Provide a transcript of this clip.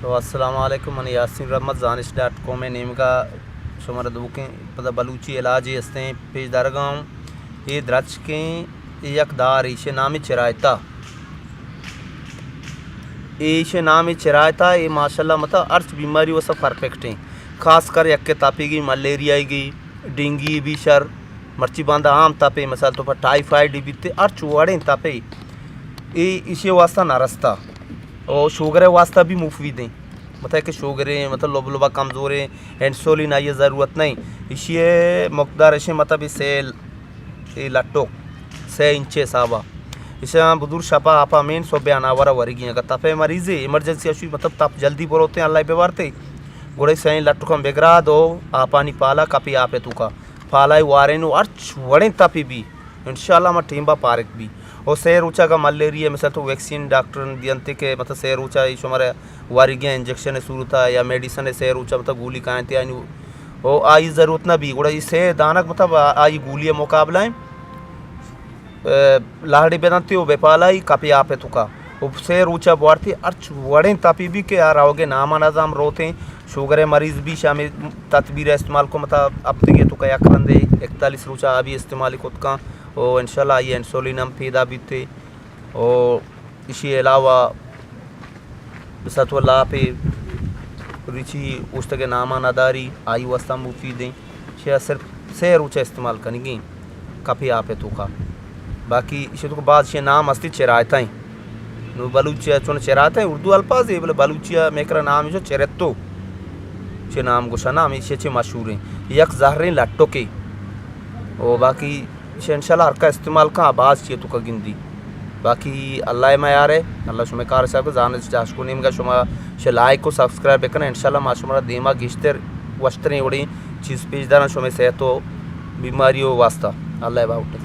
तो अस्सलाम वालेकुम मन यासिन रहमत जानिश.com में नेम का शुमार दुकें पता बलूची इलाज हस्ते पेश दरगाम ये द्रच के यकदार ईशे नामी चिरायता ईशे नामी चिरायता ये माशाल्लाह मतलब अर्च बीमारी वो सब परफेक्ट हैं। खास कर यक के तापी गई मलेरिया गई डेंगी बीशर मर्ची बांधा आम तापे मसाल तो पर टाइफाइड बीते अर्च वड़े तापे ये इसे वास्ता नारस्ता और शुगर वास्ता भी मुफीद हैं। मतलब कि शुगरें मतलब लोबा कमज़ोर है इंसुलिन आई ज़रूरत नहीं इसे मकदार इसे मतलब इसे लट्टो से इंचे साबा इसे बुजुर्ग शपा आपा मेन सो बयानावरा वरगी अगर तपे मरीज़ इमरजेंसी अशु मतलब तप जल्दी बोलते हैं अल्लाह पे वारते गोड़े से लट्टू कम बेगरा दो आपानी पाला कपी आपे तुका फाला वारे नु अर्च वड़े तपी भी इंशाल्लाह मैं टीम्बा पार्क भी और सैर ऊँचा का मलेरिया मिसल तो वैक्सीन डॉक्टर दियंते के मतलब सैर ऊँचा इशो हमारे वारिगिया इंजेक्शन शुरू था या मेडिसन सैर ऊँचा मतलब गोली का ओ आई ज़रूरत ना भी गुड़ा इसे दानक मतलब आई गोली मुकाबला लाहड़ी बेदंती वो बेपाला ही कापी आपे तुका सैर ऊँचा बढ़ती अर्च वड़े तापी भी के यार आओगे नामा नज़ाम रोते शुगर मरीज़ भी शामिल तदबीर इस्तेमाल को मतलब अब तक ये तो क्या करंदे 41 रूचा अभी इस्तेमाल खुद का और इंशाल्लाह ये इंसुलिन हम पैदा भी थे और इसी अलावा सतवल्ला पे रिची उस तक नामा नादारी आई वस्ता मुफीद हैं शेयर सिर्फ सैर ऊँचा इस्तेमाल करेंगे काफ़ी आप है तो का बाकी इसे तो बाद शे नाम अस्ती चराता हैं नो बलूचिया चुन चराता है उर्दू अल्फाज है बोले बलूचिया मेकरा नाम जो चरत्तो चे नाम गुशा नाम इसे चे मशहूर हैं यक ज़हरें लट्टो के और बाकी इसे इंशाल्लाह हर का इस्तेमाल का आवाज़ चाहिए तो का गिनती बाकी अल्लाह में यार है अल्लाह शुमे कार साहब जान जाशको नेम का शुमा शे लाइक को सब्सक्राइब करना इंशाल्लाह माशुमारा देमा गिश्तर वस्त्रें उड़ी चीज़ पेजदारा शुमे से तो बीमारियों वास्ता अल्लाह बाउट